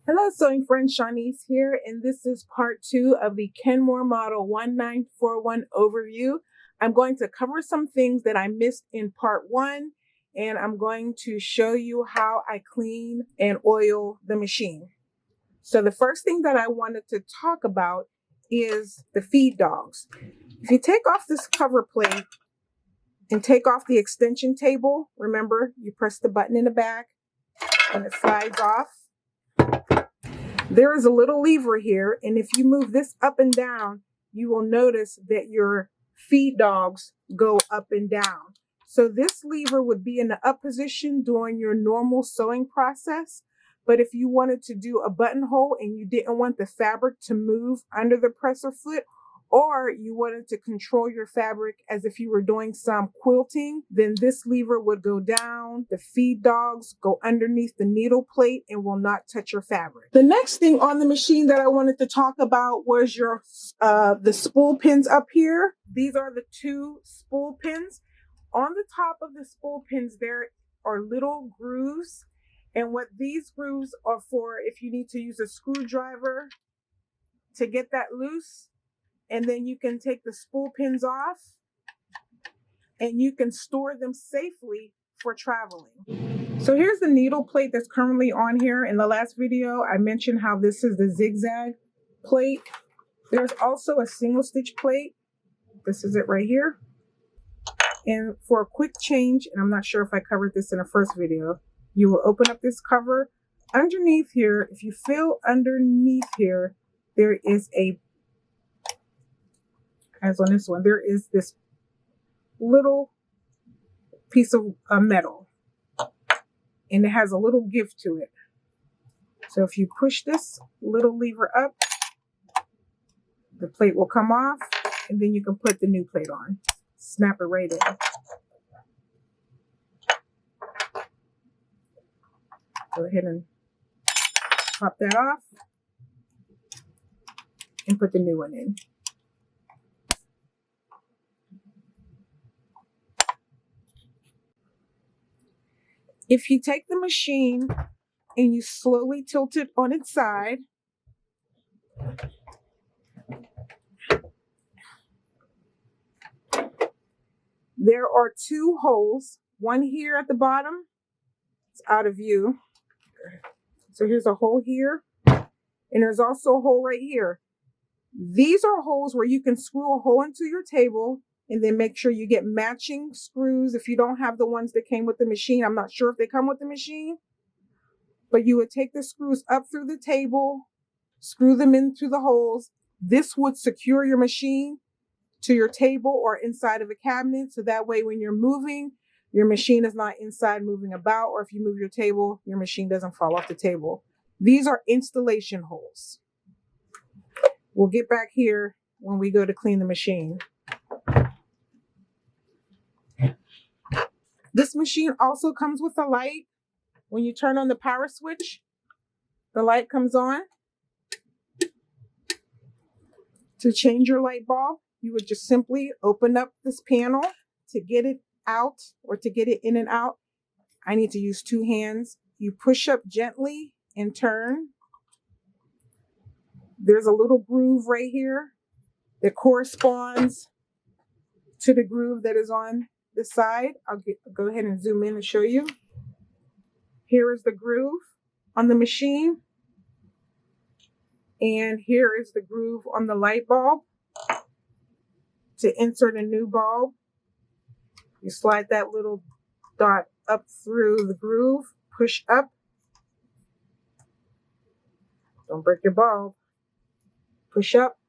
Hello sewing friends, Shawnice here, and this is part 2 of the Kenmore model 1941 overview. I'm going to cover some things that I missed in part 1, and I'm going to show you how I clean and oil the machine. So the first thing that I wanted to talk about is the feed dogs. If you take off this cover plate and take off the extension table, remember you press the button in the back and it slides off. There is a little lever here, and if you move this up and down, you will notice that your feed dogs go up and down. So this lever would be in the up position during your normal sewing process. But if you wanted to do a buttonhole and you didn't want the fabric to move under the presser foot, or you wanted to control your fabric as if you were doing some quilting, then this lever would go down. The feed dogs go underneath the needle plate and will not touch your fabric. The next thing on the machine that I wanted to talk about was the spool pins up here. These are the 2 spool pins. On the top of the spool pins, there are little grooves. And what these grooves are for, if you need to use a screwdriver to get that loose, and then you can take the spool pins off and you can store them safely for traveling. So here's the needle plate that's currently on here. In the last video, I mentioned how this is the zigzag plate. There's also a single stitch plate. This is it right here. And for a quick change, and I'm not sure if I covered this in the first video, you will open up this cover. Underneath here, if you feel underneath here, there is as on this one, there is this little piece of metal, and it has a little give to it. So if you push this little lever up, the plate will come off, and then you can put the new plate on. Snap it right in. Go ahead and pop that off and put the new one in. If you take the machine and you slowly tilt it on its side, there are 2 holes, one here at the bottom. It's out of view. So here's a hole here, and there's also a hole right here. These are holes where you can screw a hole into your table, and then make sure you get matching screws. If you don't have the ones that came with the machine, I'm not sure if they come with the machine, but you would take the screws up through the table, screw them in through the holes. This would secure your machine to your table or inside of a cabinet, so that way when you're moving, your machine is not inside moving about, or if you move your table, your machine doesn't fall off the table. These are installation holes. We'll get back here when we go to clean the machine. This machine also comes with a light. When you turn on the power switch, the light comes on. To change your light bulb, you would just simply open up this panel. To get it out or to get it in and out, I need to use 2 hands. You push up gently and turn. There's a little groove right here that corresponds to the groove that is on the side. I'll go ahead and zoom in and show you. Here is the groove on the machine, and here is the groove on the light bulb. To insert a new bulb, you slide that little dot up through the groove, push up. Don't break your bulb. Push up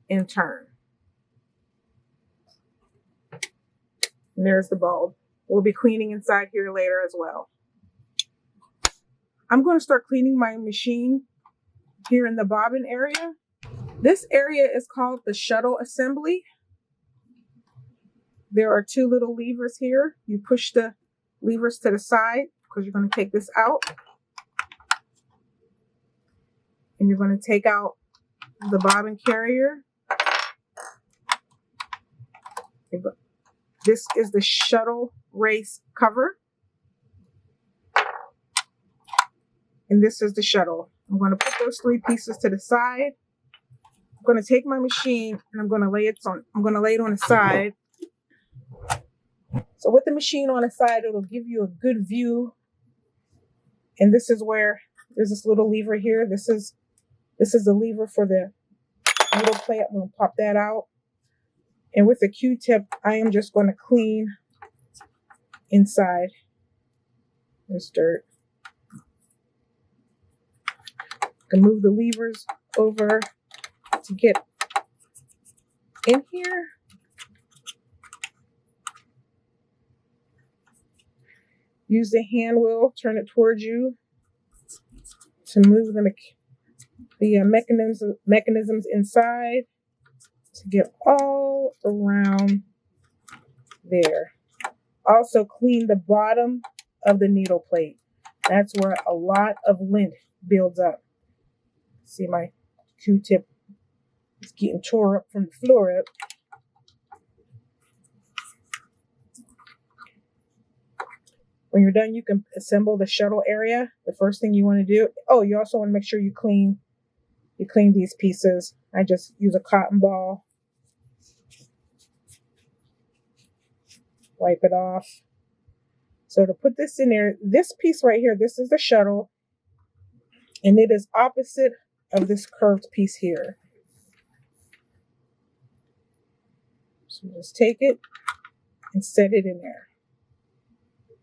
and turn. And there's the bulb. We'll be cleaning inside here later as well. I'm going to start cleaning my machine here in the bobbin area. This area is called the shuttle assembly. There are 2 little levers here. You push the levers to the side because you're going to take this out. And you're going to take out the bobbin carrier. This is the shuttle race cover. and this is the shuttle. I'm going to put those 3 pieces to the side. I'm going to take my machine and I'm going to lay it on the side. So with the machine on the side, it'll give you a good view. And this is where there's this little lever here. This is the lever for the needle plate. I'm going to pop that out. And with the Q-tip, I am just going to clean inside this dirt. I can move the levers over to get in here. Use the hand wheel, turn it towards you to move the mechanisms inside to get all around there. Also clean the bottom of the needle plate. That's where a lot of lint builds up. See my Q-tip is getting tore up from the floor up. When you're done, you can assemble the shuttle area. The first thing you want to do, you also want to make sure you clean these pieces. I just use a cotton ball. Wipe it off. So to put this in there, this piece right here, this is the shuttle, and it is opposite of this curved piece here. So just take it and set it in there.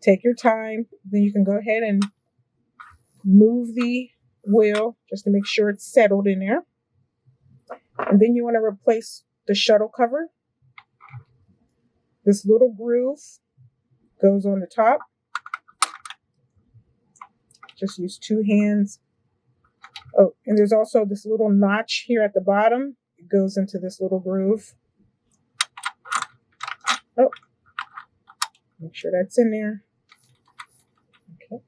Take your time. Then you can go ahead and move the wheel just to make sure it's settled in there. And then you want to replace the shuttle cover. This little groove goes on the top. Just use 2 hands. Oh, and there's also this little notch here at the bottom. It goes into this little groove. Oh, make sure that's in there. Okay.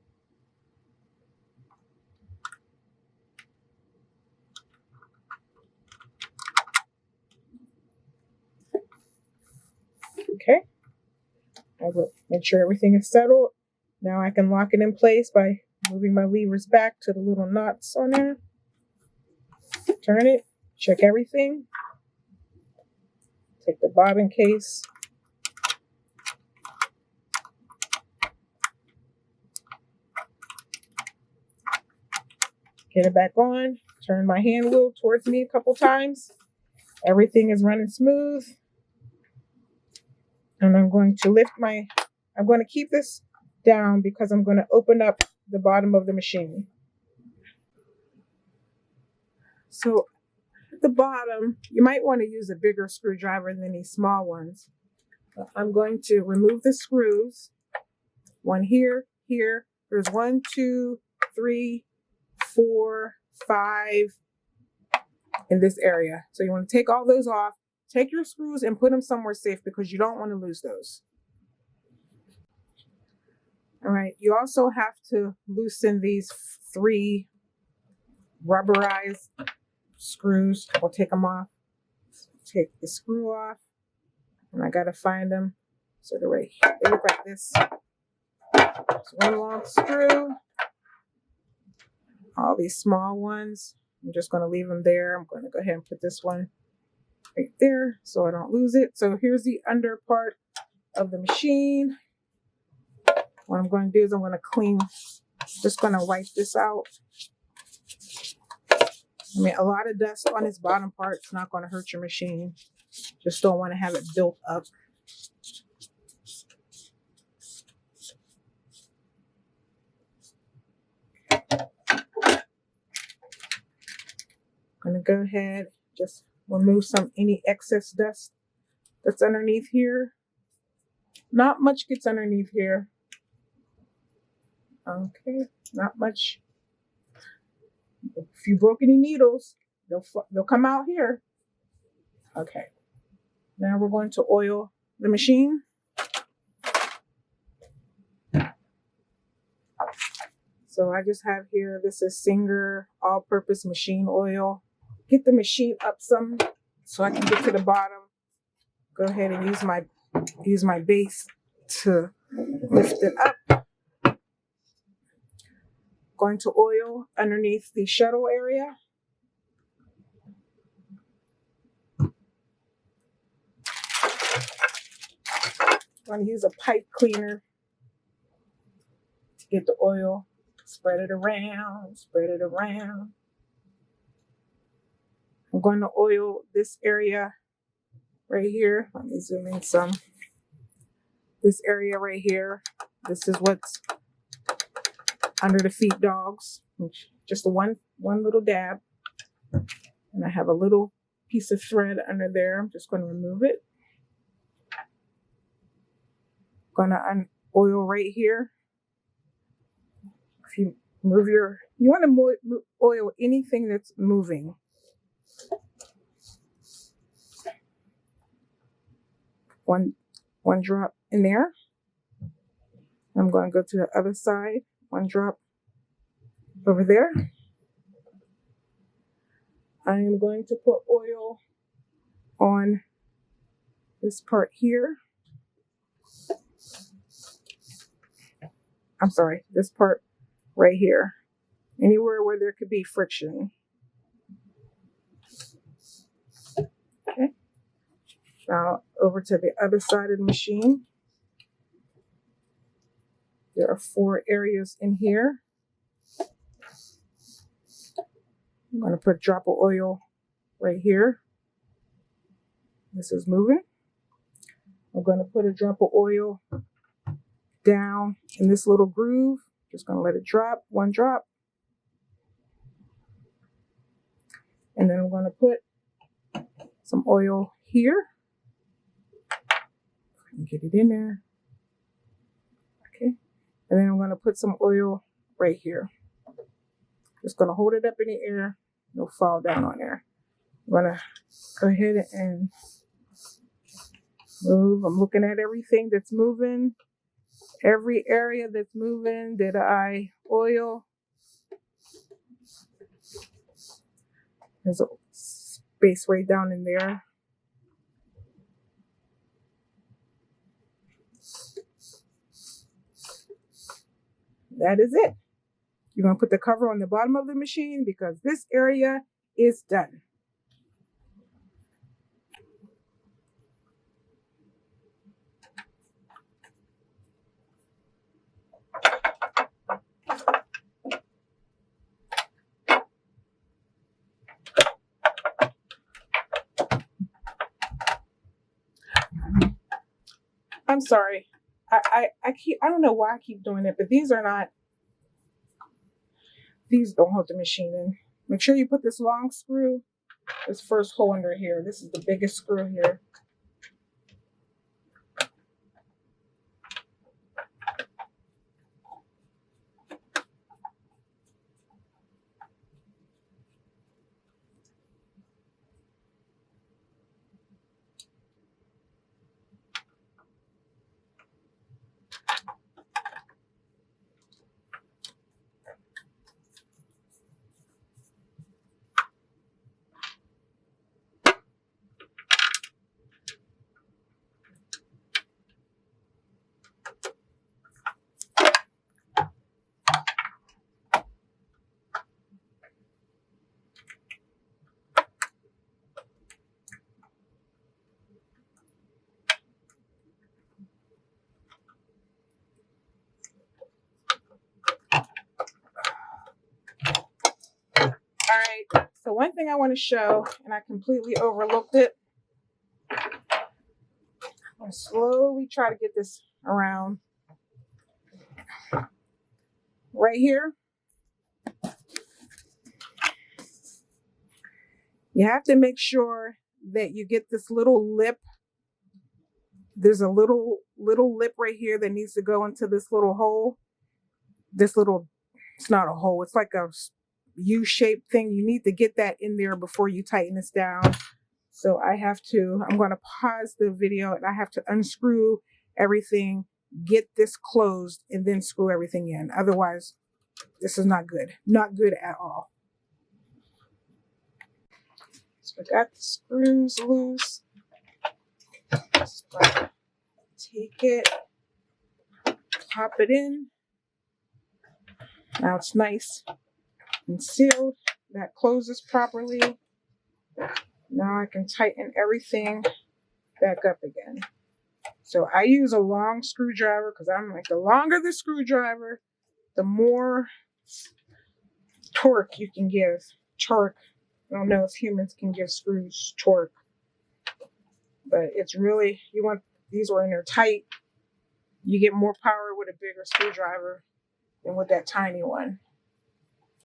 Okay. I will make sure everything is settled. Now I can lock it in place by moving my levers back to the little knots on there. Turn it, check everything. Take the bobbin case. Get it back on. Turn my hand wheel towards me a couple times. Everything is running smooth. And I'm going to keep this down because I'm going to open up the bottom of the machine. So at the bottom, you might want to use a bigger screwdriver than these small ones. I'm going to remove the screws. One here. There's 1, 2, 3, 4, 5 in this area. So you want to take all those off. Take your screws and put them somewhere safe because you don't want to lose those. All right. You also have to loosen these 3 rubberized screws. I'll take them off. Take the screw off. And I got to find them. So they look like this. So 1 long screw. All these small ones. I'm just going to leave them there. I'm going to go ahead and put this one right there so I don't lose it. So here's the under part of the machine. What I'm going to do is I'm going to just going to wipe this out. I mean, a lot of dust on this bottom part is not going to hurt your machine. Just don't want to have it built up. I'm going to go ahead, just remove any excess dust that's underneath here. Not much gets underneath here. Okay, not much. If you broke any needles, they'll come out here. Okay. Now we're going to oil the machine. So I just have here, this is Singer all-purpose machine oil. Get the machine up some so I can get to the bottom. Go ahead and use my base to lift it up. going to oil underneath the shuttle area. I'm going to use a pipe cleaner to get the oil. Spread it around, spread it around. I'm going to oil this area right here. Let me zoom in some. This area right here. This is what's under the feet dogs. Just one little dab. And I have a little piece of thread under there. I'm just going to remove it. Going to oil right here. If you move you want to oil anything that's moving. One drop in there. I'm going to go to the other side. One drop over there. I am going to put oil on this part here. I'm sorry, this part right here. Anywhere where there could be friction. Okay. Now over to the other side of the machine. There are 4 areas in here. I'm going to put a drop of oil right here. This is moving. I'm going to put a drop of oil down in this little groove. Just going to let it drop, 1 drop. And then I'm going to put some oil here. Get it in there. Okay. And then I'm going to put some oil right here. Just going to hold it up in the air. It'll fall down on there. I'm going to go ahead and move. I'm looking at everything that's moving. Every area that's moving, did I oil? There's a space right down in there. That is it. You're going to put the cover on the bottom of the machine because this area is done. I'm sorry. I don't know why I keep doing it, but these don't hold the machine in. Make sure you put this long screw, this first hole under here. This is the biggest screw here. All right, so one thing I want to show, and I completely overlooked it. I'm going to slowly try to get this around. Right here, you have to make sure that you get this little lip. There's a little lip right here that needs to go into this little hole. It's not a hole, it's like a U-shaped thing. You need to get that in there before you tighten this down. So I'm going to pause the video and I have to unscrew everything, get this closed, and then screw everything in. Otherwise, this is not good. Not good at all. So I got the screws loose. Just take it, pop it in. Now it's nice and sealed. That closes properly. Now I can tighten everything back up again. So I use a long screwdriver because I'm like, the longer the screwdriver, the more torque you can give. Torque. I don't know if humans can give screws torque. But it's really, you want these when they're tight. You get more power with a bigger screwdriver than with that tiny one.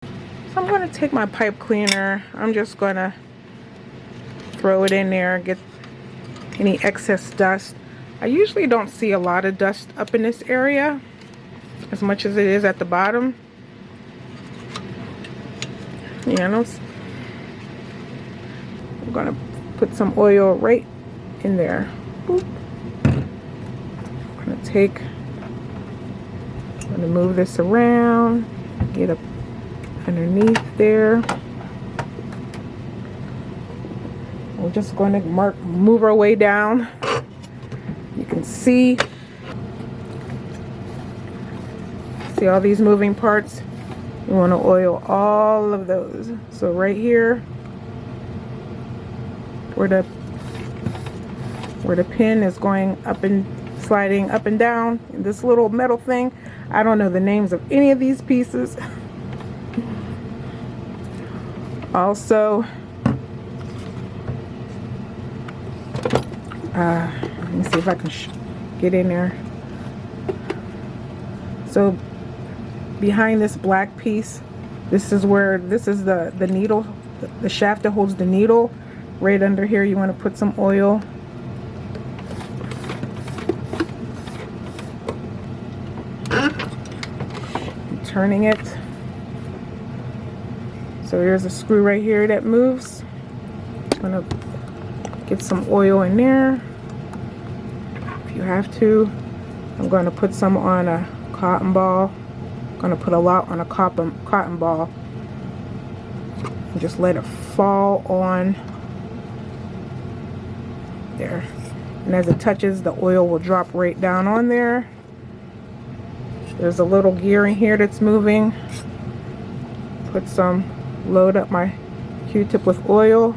So I'm going to take my pipe cleaner. I'm just going to throw it in there, get any excess dust. I usually don't see a lot of dust up in this area as much as it is at the bottom. Yeah, I'm going to put some oil right in there. Boop. I'm going to move this around, get up underneath there. We're just going to move our way down. You can see all these moving parts. You want to oil all of those. So right here, where the pin is going up and sliding up and down, and this little metal thing, I don't know the names of any of these pieces. Also, let me see if I can get in there. So behind this black piece, this is the needle, the shaft that holds the needle. Right under here, you want to put some oil. I'm turning it. So here's a screw right here that moves. I'm gonna get some oil in there if you have to. I'm going to put some on a cotton ball. I'm going to put a lot on a cotton ball and just let it fall on there. And as it touches, the oil will drop right down on there. There's a little gear in here that's moving. Load up my Q-tip with oil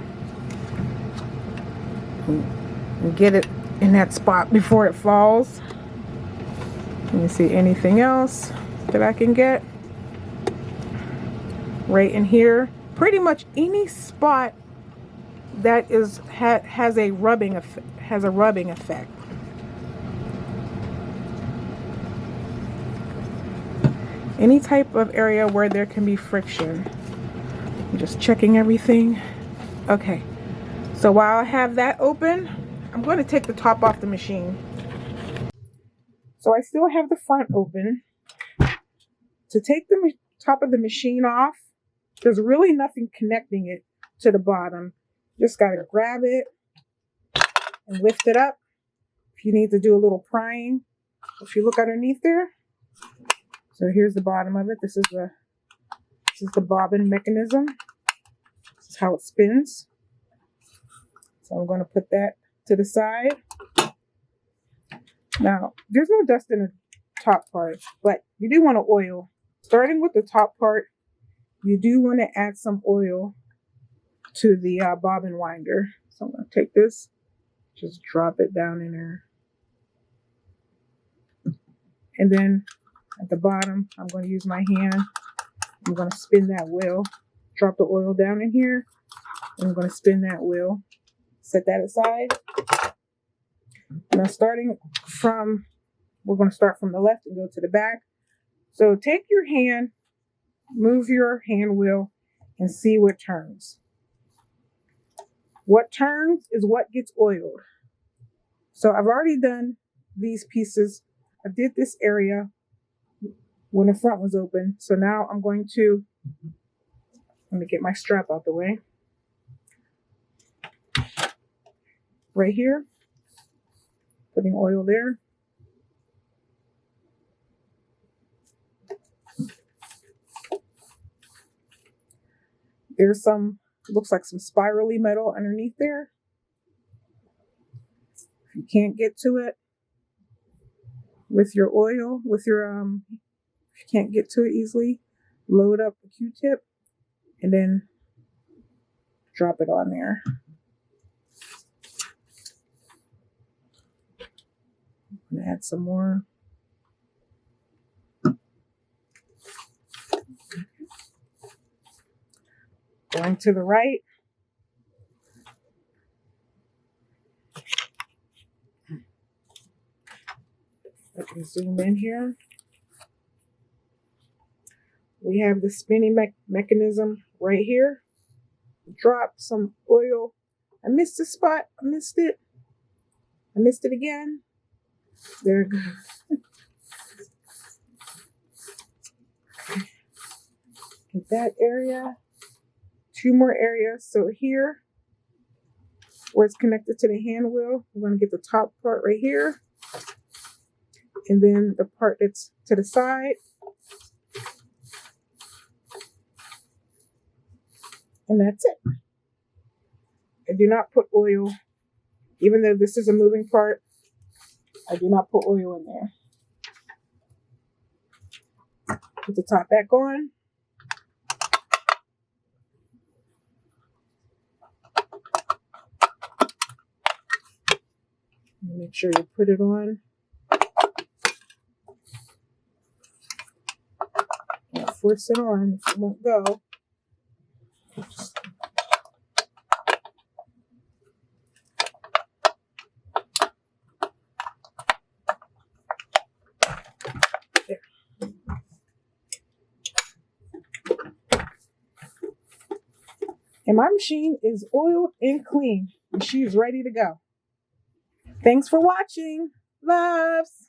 and get it in that spot before it falls. Let me see anything else that I can get. Right in here, pretty much any spot that has a rubbing effect. Any type of area where there can be friction. I'm just checking everything. Okay, so while I have that open, I'm going to take the top off the machine. So I still have the front open. To take the top of the machine off, there's really nothing connecting it to the bottom. Just got to grab it and lift it up. If you need to do a little prying, if you look underneath there. So here's the bottom of it. This is the bobbin mechanism. This is how it spins. So I'm going to put that to the side. Now, there's no dust in the top part, but you do want to oil. Starting with the top part, you do want to add some oil to the bobbin winder. So I'm going to take this, just drop it down in there. And then at the bottom, I'm going to use my hand. I'm going to spin that wheel. Drop the oil down in here. And I'm going to spin that wheel. Set that aside. Now we're going to start from the left and go to the back. So take your hand, move your hand wheel, and see what turns. What turns is what gets oiled. So I've already done these pieces. I did this area when the front was open. So now let me get my strap out the way. Right here, putting oil there. There's looks like some spirally metal underneath there. If you can't get to it with your oil, if you can't get to it easily, load up the Q-tip and then drop it on there. I'm gonna add some more. Going to the right. Let me zoom in here. We have the spinning mechanism right here. Drop some oil. I missed the spot. I missed it. I missed it again. There it goes. Get that area. 2 more areas. So here, where it's connected to the hand wheel, we're going to get the top part right here. And then the part that's to the side. And that's it. I do not put oil, even though this is a moving part, I do not put oil in there. Put the top back on. Make sure you put it on. Don't force it on if it won't go. There. And my machine is oiled and clean, and she is ready to go. Thanks for watching. Loves.